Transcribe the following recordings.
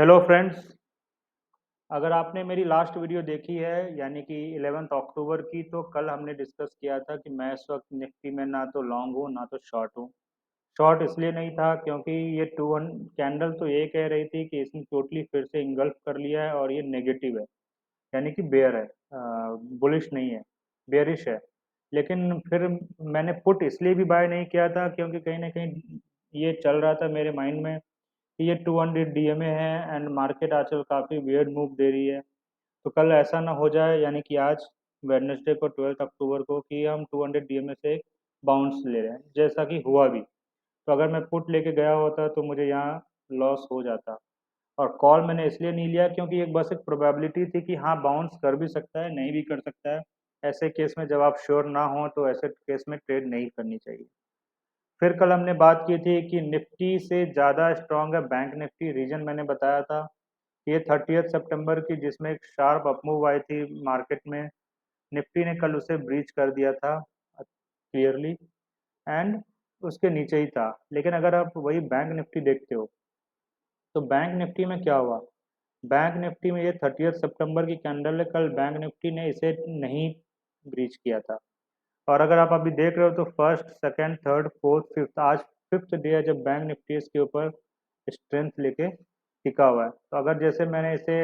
Hello friends. अगर आपने मेरी लास्ट वीडियो देखी है यानी कि 11 अक्टूबर की, तो कल हमने डिस्कस किया था कि मैं इस वक्त निफ्टी में ना तो लॉन्ग हूँ ना तो शॉर्ट हूँ। शॉर्ट इसलिए नहीं था क्योंकि ये टू वन कैंडल तो ये कह रही थी कि इसने टोटली फिर से इंगल्फ कर लिया है और ये नेगेटिव है, यानी कि बेयर है, बुलिश नहीं है, बेयरिश है। लेकिन फिर मैंने पुट इसलिए भी बाय नहीं किया था क्योंकि कहीं ना कहीं ये चल रहा था मेरे माइंड में कि ये 200 डीएमए है एंड मार्केट आजकल काफ़ी वियर्ड मूव दे रही है। तो कल ऐसा ना हो जाए, यानी कि आज वेडनेसडे को 12 अक्टूबर को, कि हम 200 डीएमए से एक बाउंस ले रहे हैं जैसा कि हुआ भी। तो अगर मैं पुट लेके गया होता तो मुझे यहाँ लॉस हो जाता। और कॉल मैंने इसलिए नहीं लिया क्योंकि एक बस एक प्रोबेबिलिटी थी कि हाँ बाउंस कर भी सकता है, नहीं भी कर सकता है। ऐसे केस में जब आप श्योर ना हो तो ऐसे केस में ट्रेड नहीं करनी चाहिए। फिर कल हमने बात की थी कि निफ्टी से ज़्यादा स्ट्रांग है बैंक निफ्टी। रीजन मैंने बताया था, ये 30 सितंबर की जिसमें एक शार्प अपमूव आई थी मार्केट में। निफ्टी ने कल उसे ब्रीच कर दिया था क्लियरली, एंड उसके नीचे ही था। लेकिन अगर आप वही बैंक निफ्टी देखते हो तो बैंक निफ्टी में क्या हुआ। बैंक निफ्टी में ये 30 सितंबर की कैंडल है, कल बैंक निफ्टी ने इसे नहीं ब्रीच किया था। और अगर आप अभी देख रहे हो तो first second third fourth fifth, आज फिफ्थ डे है जब बैंक निफ्टी इसके ऊपर स्ट्रेंथ लेके टिका हुआ है। तो अगर जैसे मैंने इसे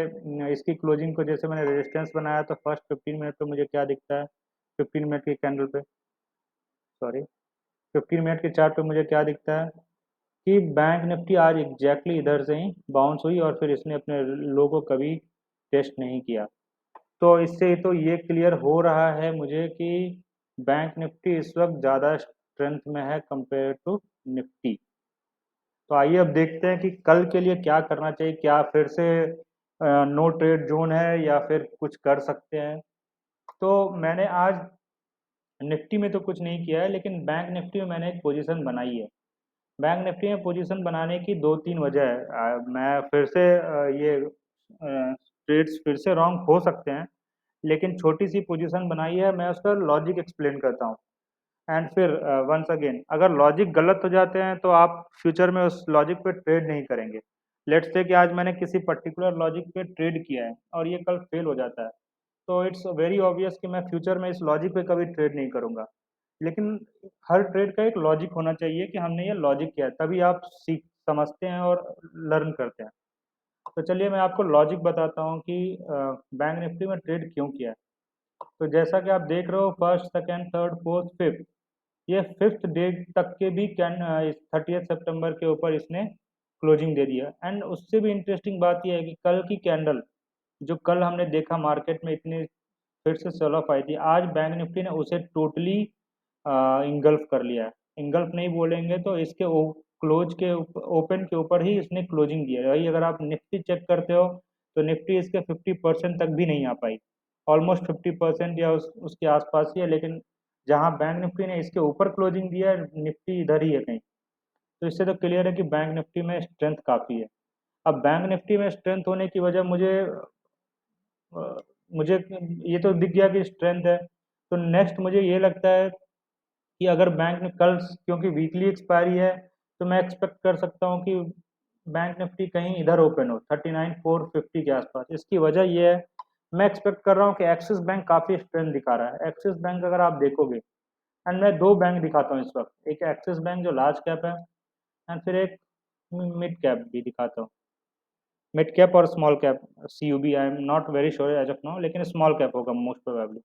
इसकी क्लोजिंग को जैसे मैंने रेजिस्टेंस बनाया तो फर्स्ट 15 मिनट पे मुझे क्या दिखता है, 15 मिनट की कैंडल पे, सॉरी 15 मिनट के चार्ट पे मुझे क्या दिखता है कि बैंक निफ्टी आज एग्जैक्टली इधर से ही बाउंस हुई और फिर इसने अपने लो को कभी टेस्ट नहीं किया। तो इससे तो ये क्लियर हो रहा है मुझे कि बैंक निफ्टी इस वक्त ज़्यादा स्ट्रेंथ में है कंपेयर टू निफ्टी। तो आइए अब देखते हैं कि कल के लिए क्या करना चाहिए। क्या फिर से नो ट्रेड जोन है या फिर कुछ कर सकते हैं। तो मैंने आज निफ्टी में तो कुछ नहीं किया है, लेकिन बैंक निफ्टी में मैंने एक पोजीशन बनाई है। बैंक निफ्टी में पोजीशन बनाने की दो तीन वजह है। मैं फिर से ये ट्रेड्स फिर से रॉन्ग हो सकते हैं, लेकिन छोटी सी पोजीशन बनाई है, मैं उसका लॉजिक एक्सप्लेन करता हूँ। एंड फिर वंस अगेन अगर लॉजिक गलत हो जाते हैं तो आप फ्यूचर में उस लॉजिक पे ट्रेड नहीं करेंगे। लेट्स से कि आज मैंने किसी पर्टिकुलर लॉजिक पे ट्रेड किया है और ये कल फेल हो जाता है, तो इट्स वेरी ऑब्वियस कि मैं फ्यूचर में इस लॉजिक पे कभी ट्रेड नहीं करूंगा। लेकिन हर ट्रेड का एक लॉजिक होना चाहिए कि हमने ये लॉजिक किया है, तभी आप सीख समझते हैं और लर्न करते हैं। तो चलिए मैं आपको लॉजिक बताता हूँ कि बैंक निफ्टी में ट्रेड क्यों किया है। तो जैसा कि आप देख रहे हो first second third fourth fifth, ये फिफ्थ डे तक के भी कैन 30 सितंबर के ऊपर इसने क्लोजिंग दे दिया। एंड उससे भी इंटरेस्टिंग बात यह है कि कल की कैंडल जो कल हमने देखा मार्केट में इतनी फिर से सेल ऑफ आई थी, आज बैंक निफ्टी ने उसे टोटली इंगल्फ कर लिया है। इंगल्फ नहीं बोलेंगे तो इसके क्लोज के ओपन के ऊपर ही इसने क्लोजिंग दिया है। वही अगर आप निफ्टी चेक करते हो तो निफ्टी इसके 50% तक भी नहीं आ पाई, ऑलमोस्ट 50% या उसके आसपास ही है। लेकिन जहां बैंक निफ्टी ने इसके ऊपर क्लोजिंग दिया है, निफ्टी इधर ही है कहीं। तो इससे तो क्लियर है कि बैंक निफ्टी में स्ट्रेंथ काफ़ी है। अब बैंक निफ्टी में स्ट्रेंथ होने की वजह अ, मुझे ये तो दिख गया कि स्ट्रेंथ है। तो नेक्स्ट मुझे ये लगता है कि अगर बैंक ने कल, क्योंकि वीकली एक्सपायरी है, तो मैं एक्सपेक्ट कर सकता हूँ कि बैंक निफ्टी कहीं इधर ओपन हो 39,450 के आसपास। इसकी वजह ये है, मैं एक्सपेक्ट कर रहा हूँ कि एक्सिस बैंक काफ़ी स्ट्रेंथ दिखा रहा है। एक्सिस बैंक अगर आप देखोगे, एंड मैं दो बैंक दिखाता हूँ इस वक्त, एक एक्सिस बैंक जो लार्ज कैप है एंड फिर एक मिड कैप भी दिखाता हूँ। मिड कैप और small cap, C U B, I am not very sure as of now, लेकिन स्मॉल कैप होगा मोस्ट प्रोबेबली।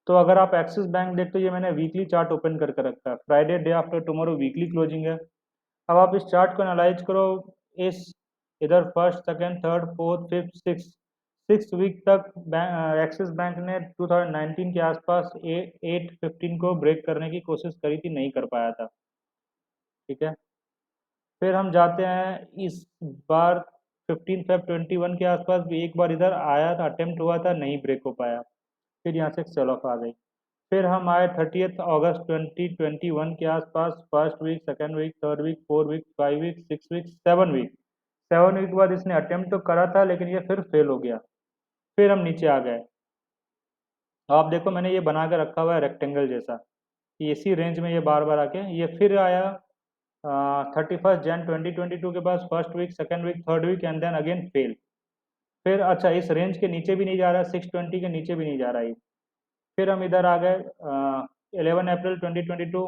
तो अगर आप एक्सिस बैंक देखते हो, ये मैंने वीकली चार्ट ओपन करके रखा है, Friday day after tomorrow weekly closing है। अब आप इस चार्ट को एनालाइज करो, इस इधर first second third fourth fifth six, six week तक एक्सिस बैंक ने 2019 के आसपास 815 को ब्रेक करने की कोशिश करी थी, नहीं कर पाया था। ठीक है, फिर हम जाते हैं इस बार 15 Feb 21 के आसपास भी एक बार इधर आया था, अटेम्प्ट हुआ था, नहीं ब्रेक हो पाया। फिर यहाँ से सेल ऑफ आ गई। फिर हम आए 30 अगस्त 2021 के आसपास, first week second week third week four week five week six week seven week. Seven week के बाद इसने अटेम्प्ट तो करा था लेकिन ये फिर फेल हो गया। फिर हम नीचे आ गए। आप देखो मैंने ये बना के रखा हुआ है रेक्टेंगल जैसा, कि इसी रेंज में ये बार बार आके ये फिर आया 31 जन 2022 के बाद first week, second week, third week and then again fail. फिर अच्छा इस रेंज के नीचे भी नहीं जा रहा है, 620 के नीचे भी नहीं जा रहा है। फिर हम इधर आ गए 11 अप्रैल 2022,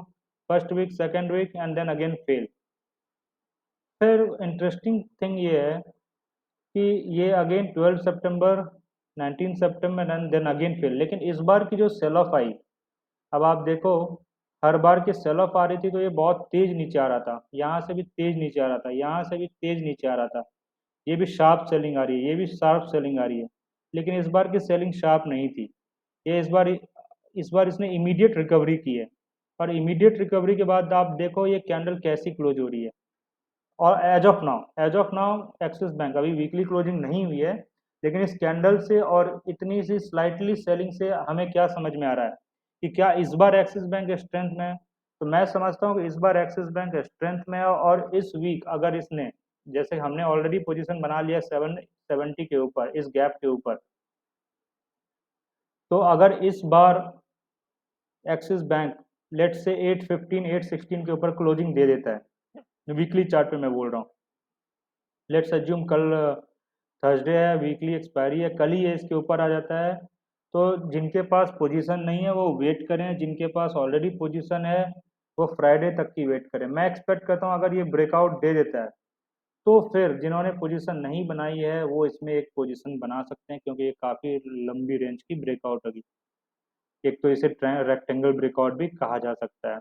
first week, second week and then again fail. फिर इंटरेस्टिंग थिंग ये है कि ये अगेन 12 सितंबर, 19 सितंबर एंड देन अगेन फेल। लेकिन इस बार की जो सेल ऑफ आई, अब आप देखो, हर बार की सेल ऑफ आ रही थी तो ये बहुत तेज नीचे आ रहा था, यहाँ से भी तेज नीचे आ रहा था, यहाँ से भी तेज नीचे आ रहा था। ये भी शार्प सेलिंग आ रही है, ये भी शार्प सेलिंग आ रही है। लेकिन इस बार की सेलिंग शार्प नहीं थी। ये इस बार इसने इमीडिएट रिकवरी की है। और इमीडिएट रिकवरी के बाद आप देखो ये कैंडल कैसी क्लोज हो रही है। और as of now Axis Bank अभी वीकली क्लोजिंग नहीं हुई है, लेकिन इस कैंडल से और इतनी सी स्लाइटली सेलिंग से हमें क्या समझ में आ रहा है कि क्या इस बार एक्सिस बैंक स्ट्रेंथ में है। तो मैं समझता हूँ कि इस बार एक्सिस बैंक स्ट्रेंथ में है, और इस वीक अगर इसने, जैसे हमने ऑलरेडी पोजीशन बना लिया 770 के ऊपर, इस गैप के ऊपर, तो अगर इस बार एक्सिस बैंक लेट से 815 816 के ऊपर क्लोजिंग दे देता है, वीकली चार्ट पे मैं बोल रहा हूँ, लेट्स अज्यूम कल थर्सडे है, वीकली एक्सपायरी है, कल ही ये इसके ऊपर आ जाता है, तो जिनके पास पोजीशन नहीं है वो वेट करें, जिनके पास ऑलरेडी पोजीशन है वो फ्राइडे तक की वेट करें। मैं एक्सपेक्ट करता हूँ अगर ये ब्रेकआउट दे देता है तो फिर जिन्होंने पोजीशन नहीं बनाई है वो इसमें एक पोजीशन बना सकते हैं, क्योंकि ये काफ़ी लंबी रेंज की ब्रेकआउट होगी। एक तो इसे रेक्टेंगल ब्रेकआउट भी कहा जा सकता है।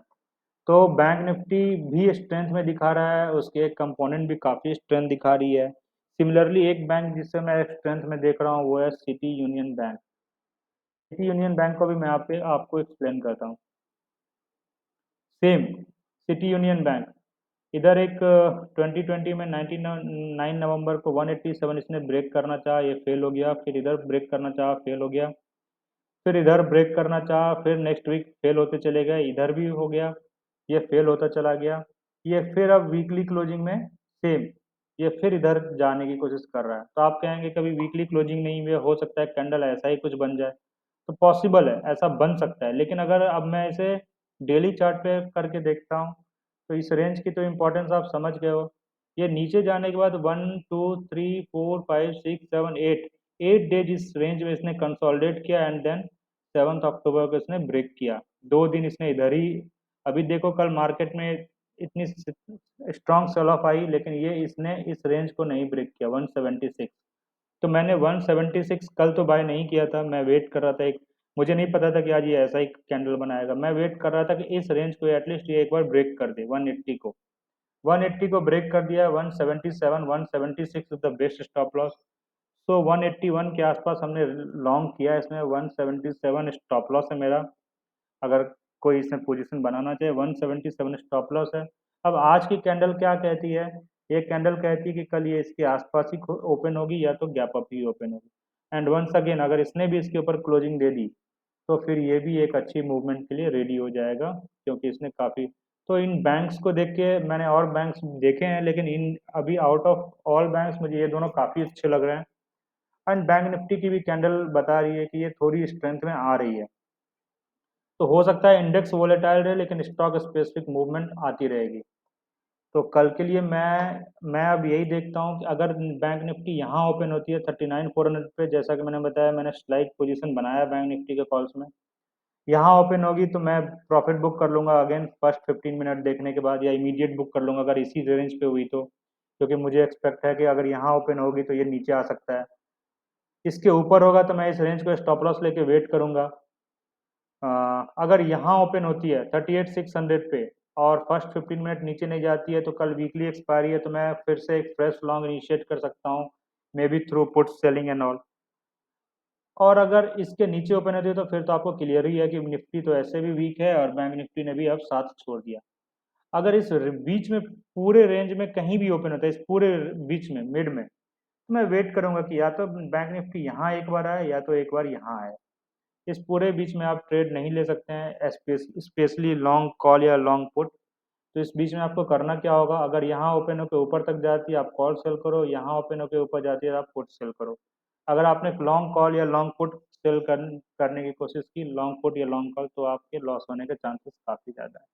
तो बैंक निफ्टी भी स्ट्रेंथ में दिखा रहा है, उसके एक कंपोनेंट भी काफ़ी स्ट्रेंथ दिखा रही है। सिमिलरली एक बैंक जिससे मैं स्ट्रेंथ में देख रहा हूँ वो है city union bank. City union bank को भी मैं आप पे आपको एक्सप्लेन करता हूँ। सेम सिटी यूनियन बैंक, इधर एक 2020 में 9 नवंबर को 187 इसने ब्रेक करना चाहा, ये फेल हो गया। फिर इधर ब्रेक करना चाहा, फेल हो गया। फिर इधर ब्रेक करना चाहा, फिर नेक्स्ट वीक फेल होते चले गए, इधर भी हो गया, ये फेल होता चला गया। ये फिर अब वीकली क्लोजिंग में सेम, ये फिर इधर जाने की कोशिश कर रहा है। तो आप कहेंगे कभी वीकली क्लोजिंग नहीं हुई, हो सकता है कैंडल ऐसा ही कुछ बन जाए, तो पॉसिबल है, ऐसा बन सकता है। लेकिन अगर अब मैं इसे डेली चार्ट पे करके देखता हूँ तो इस रेंज की तो इम्पोर्टेंस आप समझ गए हो। ये नीचे जाने के बाद 1 2 3 4 5 6 7 8, 8 डेज इस रेंज में इसने कंसोलिडेट किया एंड देन 7 अक्टूबर को इसने ब्रेक किया। 2 दिन इसने इधर ही, अभी देखो कल मार्केट में इतनी स्ट्रॉन्ग सेल ऑफ आई, लेकिन ये इसने इस रेंज को नहीं ब्रेक किया 176। तो मैंने 176 कल तो बाय नहीं किया था, मैं वेट कर रहा था। एक मुझे नहीं पता था कि आज ये ऐसा ही कैंडल बनाएगा, मैं वेट कर रहा था कि इस रेंज को एटलीस्ट ये एक बार ब्रेक कर दे 180 को। 180 को ब्रेक कर दिया, 177 176 is the best stop loss. So 181 के आसपास हमने लॉन्ग किया इसमें, 177 स्टॉप लॉस है मेरा। अगर कोई इसमें पोजीशन बनाना चाहे 177 स्टॉप लॉस है। अब आज की कैंडल क्या कहती है, ये कैंडल कहती है कि कल ये इसके आसपास ही ओपन होगी या तो गैप अप ही ओपन होगी। एंड वंस अगेन अगर इसने भी इसके ऊपर क्लोजिंग दे दी तो फिर ये भी एक अच्छी मूवमेंट के लिए रेडी हो जाएगा, क्योंकि इसने काफ़ी, तो इन बैंक्स को देख के मैंने और बैंक्स देखे हैं, लेकिन इन अभी आउट ऑफ ऑल बैंक्स मुझे ये दोनों काफ़ी अच्छे लग रहे हैं। एंड बैंक निफ्टी की भी कैंडल बता रही है कि ये थोड़ी स्ट्रेंथ में आ रही है। तो हो सकता है इंडेक्स वोलेटाइल रहे लेकिन स्टॉक स्पेसिफिक मूवमेंट आती रहेगी। तो कल के लिए मैं अब यही देखता हूँ कि अगर बैंक निफ्टी यहाँ ओपन होती है 39,400 पे, जैसा कि मैंने बताया, मैंने स्लाइड पोजीशन बनाया बैंक निफ्टी के कॉल्स में, यहाँ ओपन होगी तो मैं प्रॉफिट बुक कर लूंगा अगेन फर्स्ट 15 मिनट देखने के बाद, या इमीडिएट बुक कर लूंगा अगर इसी रेंज पे हुई तो, क्योंकि मुझे एक्सपेक्ट है कि अगर यहाँ ओपन होगी तो ये नीचे आ सकता है। इसके ऊपर होगा तो मैं इस रेंज को स्टॉप लॉस लेके वेट करूंगा। अगर यहाँ ओपन होती है 38,600 पे और फर्स्ट 15 मिनट नीचे नहीं जाती है तो कल वीकली एक्सपायरी है, तो मैं फिर से एक फ्रेश लॉन्ग इनिशिएट कर सकता हूँ, may be through put selling and all. और अगर इसके नीचे ओपन होती है तो फिर तो आपको क्लियर ही है कि निफ्टी तो ऐसे भी वीक है और बैंक निफ्टी ने भी अब साथ छोड़ दिया। अगर इस बीच में पूरे रेंज में कहीं भी ओपन होता है, इस पूरे बीच में मिड में, तो मैं वेट करूंगा कि या तो बैंक निफ्टी यहाँ एक बार आए या तो एक बार यहाँ आए। इस पूरे बीच में आप ट्रेड नहीं ले सकते हैं, स्पेशली लॉन्ग कॉल या लॉन्ग पुट। तो इस बीच में आपको करना क्या होगा, अगर यहाँ ओपन होकर ऊपर तक जाती है आप कॉल सेल करो, यहाँ ओपन होकर ऊपर जाती है आप पुट सेल करो। अगर आपने लॉन्ग कॉल या लॉन्ग पुट सेल करने की कोशिश की, लॉन्ग पुट या लॉन्ग कॉल, तो आपके लॉस होने के चांसेस काफ़ी ज़्यादा है।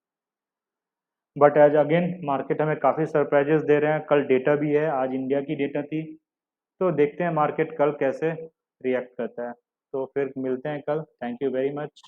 बट एज अगेन मार्केट हमें काफ़ी सरप्राइजेस दे रहे हैं। कल डेटा भी है, आज इंडिया की डेटा थी, तो देखते हैं मार्केट कल कैसे रिएक्ट करता है। तो फिर मिलते हैं कल। Thank you very much.